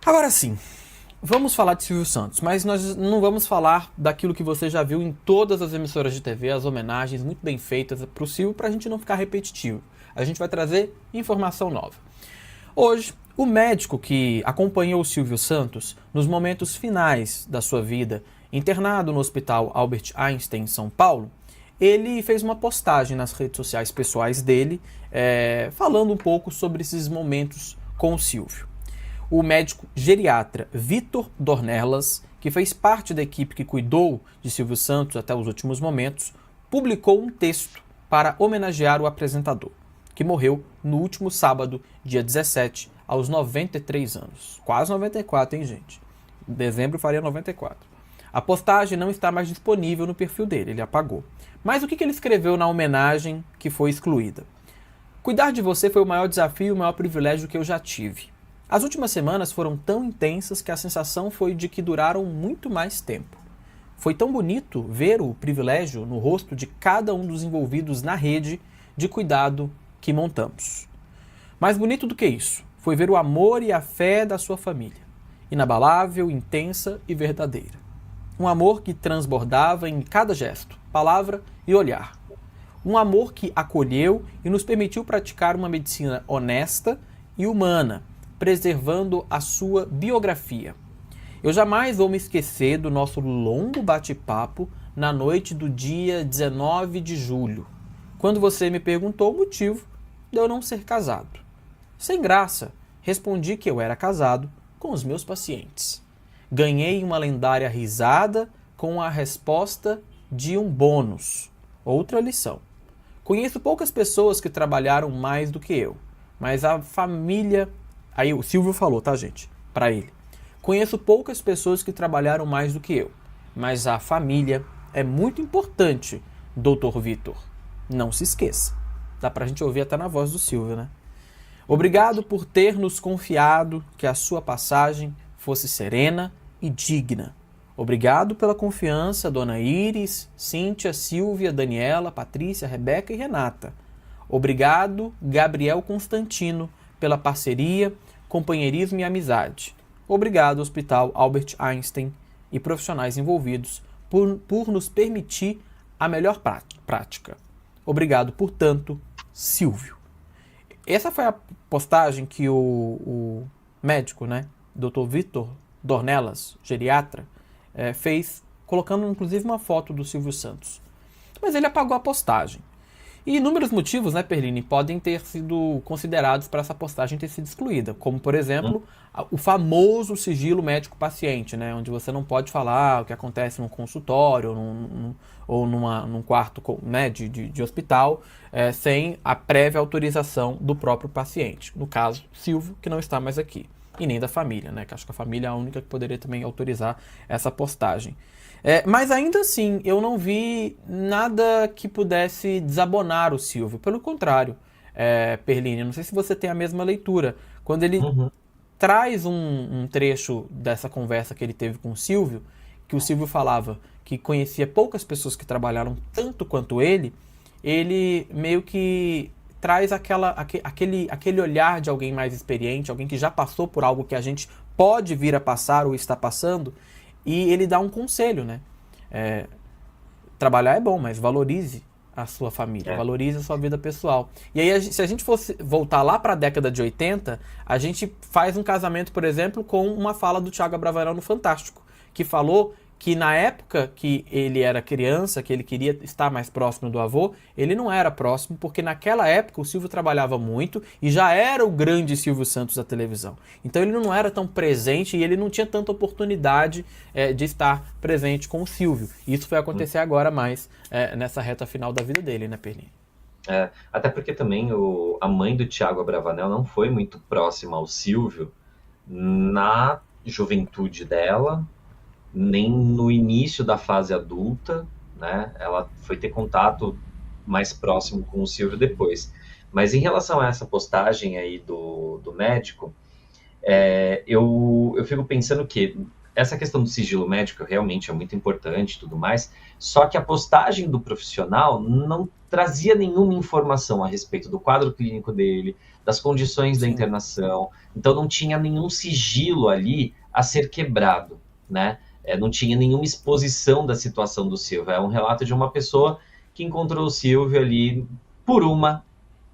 Agora sim, vamos falar de Silvio Santos, mas nós não vamos falar daquilo que você já viu em todas as emissoras de TV, as homenagens muito bem feitas para o Silvio, para a gente não ficar repetitivo. A gente vai trazer informação nova. Hoje, o médico que acompanhou o Silvio Santos nos momentos finais da sua vida, internado no Hospital Albert Einstein, em São Paulo, ele fez uma postagem nas redes sociais pessoais dele, falando um pouco sobre esses momentos com o Silvio. O médico geriatra Vitor Dornelas, que fez parte da equipe que cuidou de Silvio Santos até os últimos momentos, publicou um texto para homenagear o apresentador, que morreu no último sábado, dia 17, aos 93 anos. Quase 94, hein, gente? Em dezembro faria 94. A postagem não está mais disponível no perfil dele, ele apagou. Mas o que ele escreveu na homenagem que foi excluída? Cuidar de você foi o maior desafio e o maior privilégio que eu já tive. As últimas semanas foram tão intensas que a sensação foi de que duraram muito mais tempo. Foi tão bonito ver o privilégio no rosto de cada um dos envolvidos na rede de cuidado que montamos. Mais bonito do que isso, foi ver o amor e a fé da sua família. Inabalável, intensa e verdadeira. Um amor que transbordava em cada gesto, palavra e olhar. Um amor que acolheu e nos permitiu praticar uma medicina honesta e humana, preservando a sua biografia. Eu jamais vou me esquecer do nosso longo bate-papo na noite do dia 19 de julho, quando você me perguntou o motivo de eu não ser casado. Sem graça, respondi que eu era casado com os meus pacientes. Ganhei uma lendária risada com a resposta de um bônus. Outra lição. Conheço poucas pessoas que trabalharam mais do que eu, mas a família... Aí o Silvio falou, tá, gente? Pra ele. Conheço poucas pessoas que trabalharam mais do que eu, mas a família é muito importante, Dr. Vitor. Não se esqueça. Dá pra gente ouvir até na voz do Silvio, né? Obrigado por ter nos confiado que a sua passagem fosse serena e digna. Obrigado pela confiança, Dona Iris, Cíntia, Silvia, Daniela, Patrícia, Rebeca e Renata. Obrigado, Gabriel Constantino, pela parceria, companheirismo e amizade. Obrigado, Hospital Albert Einstein e profissionais envolvidos por nos permitir a melhor prática. Obrigado, portanto, Silvio. Essa foi a postagem que o médico, né, Dr. Vitor Dornelas, geriatra, fez, colocando inclusive uma foto do Silvio Santos. Mas ele apagou a postagem. E inúmeros motivos, né, Perline, podem ter sido considerados para essa postagem ter sido excluída, como, por exemplo, o famoso sigilo médico-paciente, né, onde você não pode falar o que acontece num consultório ou num quarto, né, de hospital, sem a prévia autorização do próprio paciente. No caso, Silvio, que não está mais aqui. E nem da família, né, que acho que a família é a única que poderia também autorizar essa postagem. Mas ainda assim, eu não vi nada que pudesse desabonar o Silvio. Pelo contrário, Perline, não sei se você tem a mesma leitura. Quando ele traz um trecho dessa conversa que ele teve com o Silvio, que o Silvio falava que conhecia poucas pessoas que trabalharam tanto quanto ele meio que traz aquele olhar de alguém mais experiente, alguém que já passou por algo que a gente pode vir a passar ou está passando. E ele dá um conselho, né? Trabalhar é bom, mas valorize a sua família, valorize a sua vida pessoal. E aí, se a gente fosse voltar lá para a década de 80, a gente faz um casamento, por exemplo, com uma fala do Thiago Abravanel no Fantástico, que falou que na época que ele era criança, que ele queria estar mais próximo do avô, ele não era próximo, porque naquela época o Silvio trabalhava muito e já era o grande Silvio Santos da televisão. Então ele não era tão presente e ele não tinha tanta oportunidade de estar presente com o Silvio. Isso foi acontecer agora mais nessa reta final da vida dele, né, Perline? Até porque também a mãe do Thiago Abravanel não foi muito próxima ao Silvio na juventude dela, nem no início da fase adulta, né? Ela foi ter contato mais próximo com o Silvio depois. Mas em relação a essa postagem aí do médico, eu fico pensando que essa questão do sigilo médico realmente é muito importante e tudo mais, só que a postagem do profissional não trazia nenhuma informação a respeito do quadro clínico dele, das condições da Sim. internação, então não tinha nenhum sigilo ali a ser quebrado, né? Não tinha nenhuma exposição da situação do Silvio, é um relato de uma pessoa que encontrou o Silvio ali por uma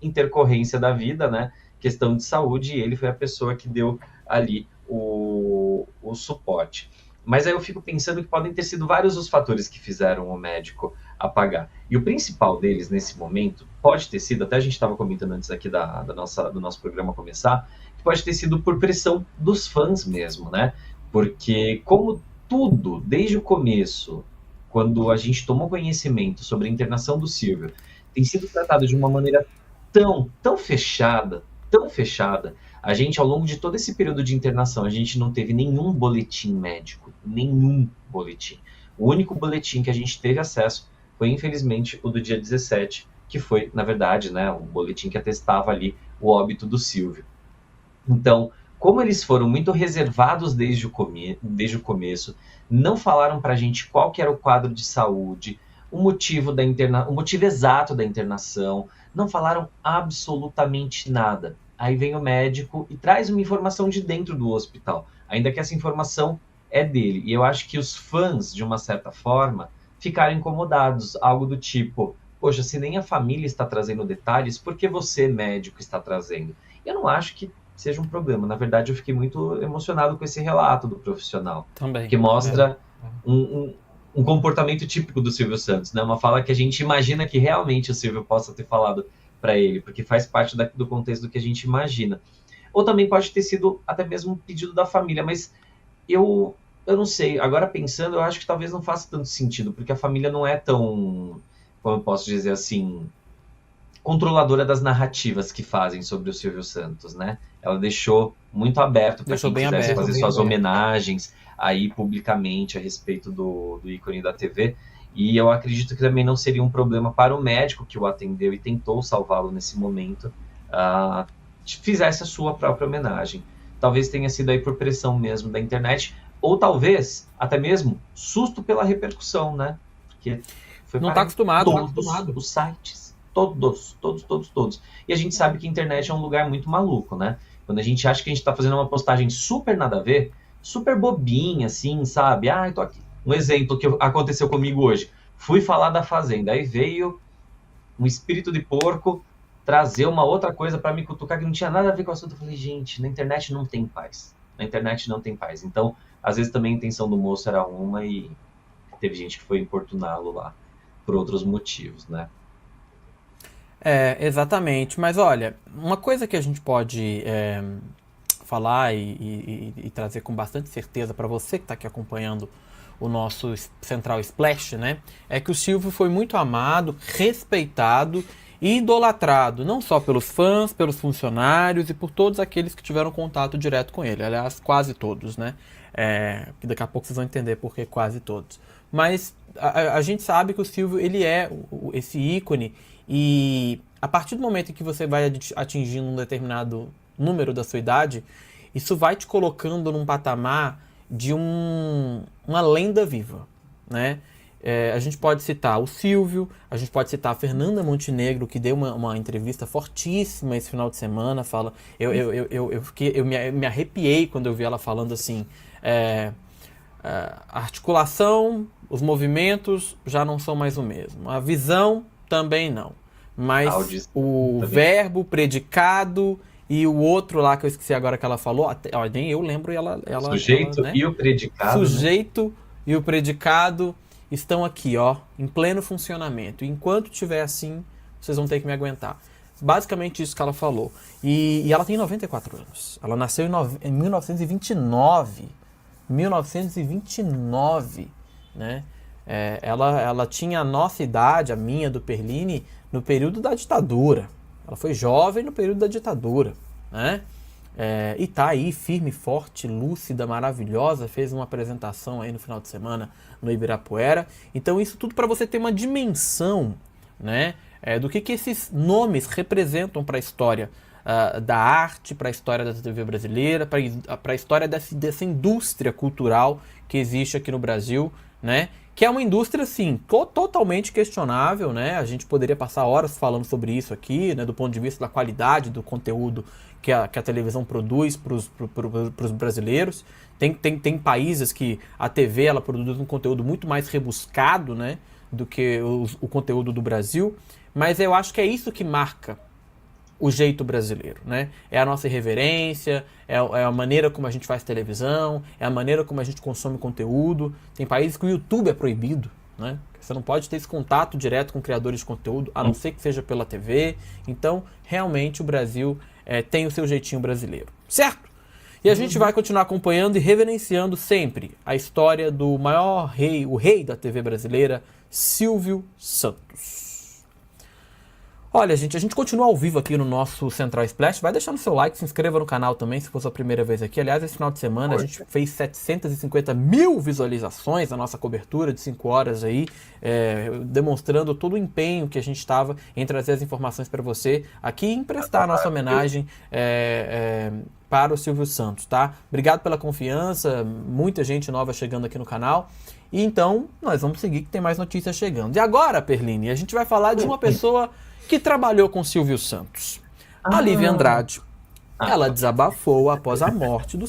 intercorrência da vida, né? Questão de saúde, e ele foi a pessoa que deu ali o suporte. Mas aí eu fico pensando que podem ter sido vários os fatores que fizeram o médico apagar. E o principal deles, nesse momento, pode ter sido, até a gente estava comentando antes aqui do nosso programa começar, que pode ter sido por pressão dos fãs mesmo, né? Porque como tudo, desde o começo, quando a gente tomou conhecimento sobre a internação do Silvio, tem sido tratado de uma maneira tão fechada, tão fechada. A gente, ao longo de todo esse período de internação, a gente não teve nenhum boletim médico, nenhum boletim. O único boletim que a gente teve acesso foi, infelizmente, o do dia 17, que foi, na verdade, né, um boletim que atestava ali o óbito do Silvio. Então, como eles foram muito reservados desde o começo, não falaram para a gente qual que era o quadro de saúde, o motivo exato da internação, não falaram absolutamente nada. Aí vem o médico e traz uma informação de dentro do hospital, ainda que essa informação é dele. E eu acho que os fãs, de uma certa forma, ficaram incomodados, algo do tipo, poxa, se nem a família está trazendo detalhes, por que você, médico, está trazendo? Eu não acho que seja um problema. Na verdade, eu fiquei muito emocionado com esse relato do profissional, Também. que mostra um comportamento típico do Silvio Santos, né? Uma fala que a gente imagina que realmente o Silvio possa ter falado para ele, porque faz parte do contexto do que a gente imagina. Ou também pode ter sido até mesmo um pedido da família, mas eu não sei. Agora pensando, eu acho que talvez não faça tanto sentido, porque a família não é tão, como eu posso dizer assim, controladora das narrativas que fazem sobre o Silvio Santos, né? Ela deixou muito aberto para quem quisesse fazer suas homenagens aí publicamente a respeito do ícone da TV. E eu acredito que também não seria um problema para o médico que o atendeu e tentou salvá-lo nesse momento, fizesse a sua própria homenagem. Talvez tenha sido aí por pressão mesmo da internet, ou talvez até mesmo susto pela repercussão, né? Porque foi não está acostumado. Todos os sites. Todos. E a gente sabe que a internet é um lugar muito maluco, né? Quando a gente acha que a gente está fazendo uma postagem super nada a ver, super bobinha, assim, sabe? Eu tô aqui. Um exemplo que aconteceu comigo hoje. Fui falar da Fazenda, aí veio um espírito de porco trazer uma outra coisa para me cutucar que não tinha nada a ver com o assunto. Eu falei, gente, na internet não tem paz. Na internet não tem paz. Então, às vezes também a intenção do moço era uma e teve gente que foi importuná-lo lá por outros motivos, né? Exatamente. Mas olha, uma coisa que a gente pode falar e trazer com bastante certeza para você que está aqui acompanhando o nosso Central Splash, né? É que o Silvio foi muito amado, respeitado e idolatrado, não só pelos fãs, pelos funcionários e por todos aqueles que tiveram contato direto com ele. Aliás, quase todos, né? Que daqui a pouco vocês vão entender por que quase todos. Mas a gente sabe que o Silvio, ele é esse ícone, e a partir do momento em que você vai atingindo um determinado número da sua idade, isso vai te colocando num patamar de uma lenda viva, né? A gente pode citar o Silvio, a gente pode citar a Fernanda Montenegro, que deu uma entrevista fortíssima esse final de semana. Eu me arrepiei quando eu vi ela falando assim, a articulação, os movimentos já não são mais o mesmo, a visão também não, mas o verbo, o predicado e o outro lá que eu esqueci agora que ela falou, nem eu lembro, sujeito né? E o predicado. Sujeito, né? E o predicado estão aqui, ó, em pleno funcionamento. Enquanto tiver assim, vocês vão ter que me aguentar. Basicamente isso que ela falou. E ela tem 94 anos. Ela nasceu em 1929. 1929, né? Ela tinha a nossa idade, a minha, do Perline, no período da ditadura. Ela foi jovem no período da ditadura, né? E tá aí, firme, forte, lúcida, maravilhosa. Fez uma apresentação aí no final de semana no Ibirapuera. Então isso tudo para você ter uma dimensão, né? Do que esses nomes representam para a história da arte, para a história da TV brasileira, para a história dessa indústria cultural que existe aqui no Brasil, né? Que é uma indústria, sim, totalmente questionável, né? A gente poderia passar horas falando sobre isso aqui, né? Do ponto de vista da qualidade do conteúdo que a televisão produz para os brasileiros. Tem países que a TV ela produz um conteúdo muito mais rebuscado, né? Do que o conteúdo do Brasil. Mas eu acho que é isso que marca o jeito brasileiro, né? É a nossa irreverência, é a maneira como a gente faz televisão, é a maneira como a gente consome conteúdo. Tem países que o YouTube é proibido, né? Você não pode ter esse contato direto com criadores de conteúdo, a não ser que seja pela TV. Então, realmente, o Brasil tem o seu jeitinho brasileiro, certo? E a gente vai continuar acompanhando e reverenciando sempre a história do maior rei, o rei da TV brasileira, Silvio Santos. Olha, gente, a gente continua ao vivo aqui no nosso Central Splash. Vai deixando seu like, se inscreva no canal também, se for sua primeira vez aqui. Aliás, esse final de semana a gente fez 750 mil visualizações na nossa cobertura de 5 horas aí, demonstrando todo o empenho que a gente estava em trazer as informações para você aqui e emprestar a nossa homenagem para o Silvio Santos, tá? Obrigado pela confiança, muita gente nova chegando aqui no canal. E então, nós vamos seguir que tem mais notícias chegando. E agora, Perline, a gente vai falar de uma pessoa que trabalhou com Silvio Santos. A Lívia Andrade. Ela desabafou após a morte do